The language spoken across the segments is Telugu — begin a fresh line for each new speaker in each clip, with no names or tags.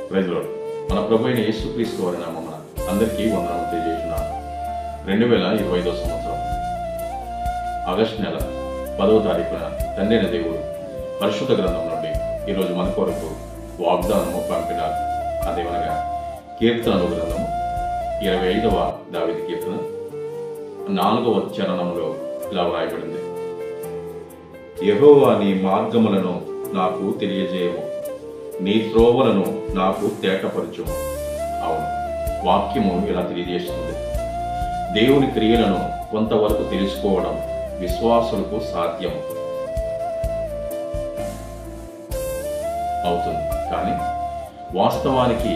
Praise lord. మన ప్రభు అయిన యేసుక్రీస్తు వారి నామమున అందరికీ వందనాలు తెలియజేస్తున్నాను. 2025 సంవత్సరం ఆగస్టు నెల 10వ తారీఖున తండ్రి అయిన దేవుడు పరిశుద్ధ గ్రంథం నుండి ఈరోజు మన కొరకు వాగ్దానము పంపినారు. అదేమనగా కీర్తనలు గ్రంథము 25వ దావీదు కీర్తన 4వ చరణంలో ఇలా వ్రాయబడింది: యెహోవా నీ మార్గములను నాకు తెలియజేయము, నీ త్రోవలను నాకు తేటపరచుము. అవును, వాక్యము ఇలా తెలియజేస్తుంది. దేవుని క్రియలను కొంతవరకు తెలుసుకోవడం విశ్వాసులకు సాధ్యము అవుతుంది, కానీ వాస్తవానికి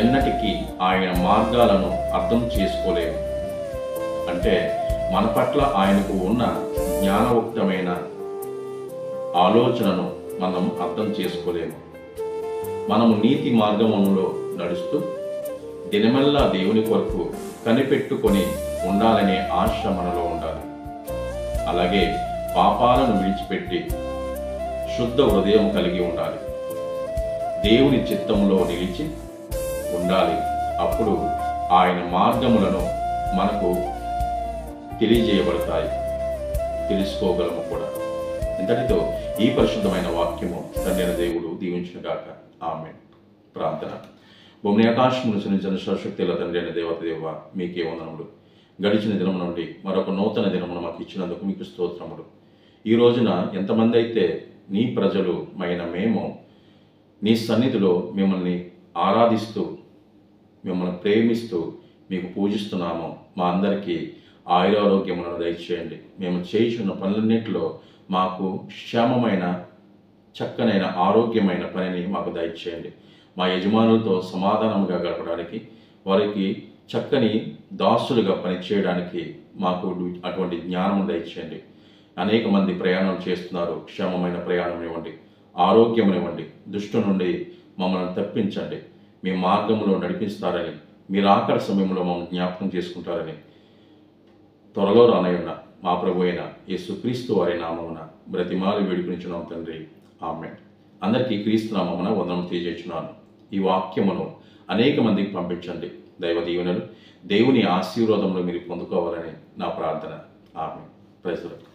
ఎన్నటికీ ఆయన మార్గాలను అర్థం చేసుకోలేము. అంటే మన పట్ల ఆయనకు ఉన్న జ్ఞానయుక్తమైన ఆలోచనను మనం అర్థం చేసుకోలేము. మనము నీతి మార్గములో నడుస్తూ దినమెల్లా దేవుని కొరకు కనిపెట్టుకొని ఉండాలనే ఆశ మనలో ఉండాలి. అలాగే పాపాలను విడిచిపెట్టి శుద్ధ హృదయం కలిగి ఉండాలి. దేవుని చిత్తంలో నిలిచి ఉండాలి. అప్పుడు ఆయన మార్గములను మనకు తెలియజేయబడతాయి, తెలుసుకోగలము కూడా. ఇంతటితో ఈ పరిశుద్ధమైన వాక్యము తండ్రి అయిన దేవుడు దీవించునుగాక. ఆమేన్. ప్రార్థన. భూమిని ఆకాశమును సృజించిన సర్వశక్తుల తండ్రి అయిన దేవ మీకే వందనములు. గడిచిన దినము నుండి మరొక నూతన దినమును మాకు ఇచ్చినందుకు మీకు స్తోత్రములు. ఈ రోజున ఎంతమంది అయితే నీ ప్రజలు మైన మేము నీ సన్నిధిలో మిమ్మల్ని ఆరాధిస్తూ మిమ్మల్ని ప్రేమిస్తూ మీకు పూజిస్తున్నామో మా అందరికీ ఆయురారోగ్యములను దయచేయండి. మేము చేయుచున్న పనులన్నింటిలో మాకు క్షేమమైన చక్కనైన ఆరోగ్యమైన పనిని మాకు దయచేయండి. మా యజమానులతో సమాధానంగా గడపడానికి, వారికి చక్కని దాసులుగా పనిచేయడానికి మాకు అటువంటి జ్ఞానం దయచేయండి. అనేక మంది ప్రయాణం చేస్తున్నారు. క్షేమమైన ప్రయాణం ఇవ్వండి, ఆరోగ్యం ఇవ్వండి, దుష్టు నుండి మమ్మల్ని తప్పించండి. మీ మార్గంలో నడిపిస్తారని, మీరు ఆఖరి సమయంలో మమ్మల్ని జ్ఞాపకం చేసుకుంటారని త్వరలో రానయ్యున్న మా ప్రభు అయిన యేసుక్రీస్తు వారి నామమున బ్రతిమాలి వేడుకొనిచున్నాం తండ్రి. ఆమేన్. అందరికీ క్రీస్తు నామమున వందనం తెలియజేస్తున్నాను. ఈ వాక్యమును అనేక మందికి పంపించండి. దైవ దీవెనలు, దేవుని ఆశీర్వాదములు మీరు పొందుకోవాలని నా ప్రార్థన. ఆమేన్. Praise the lord.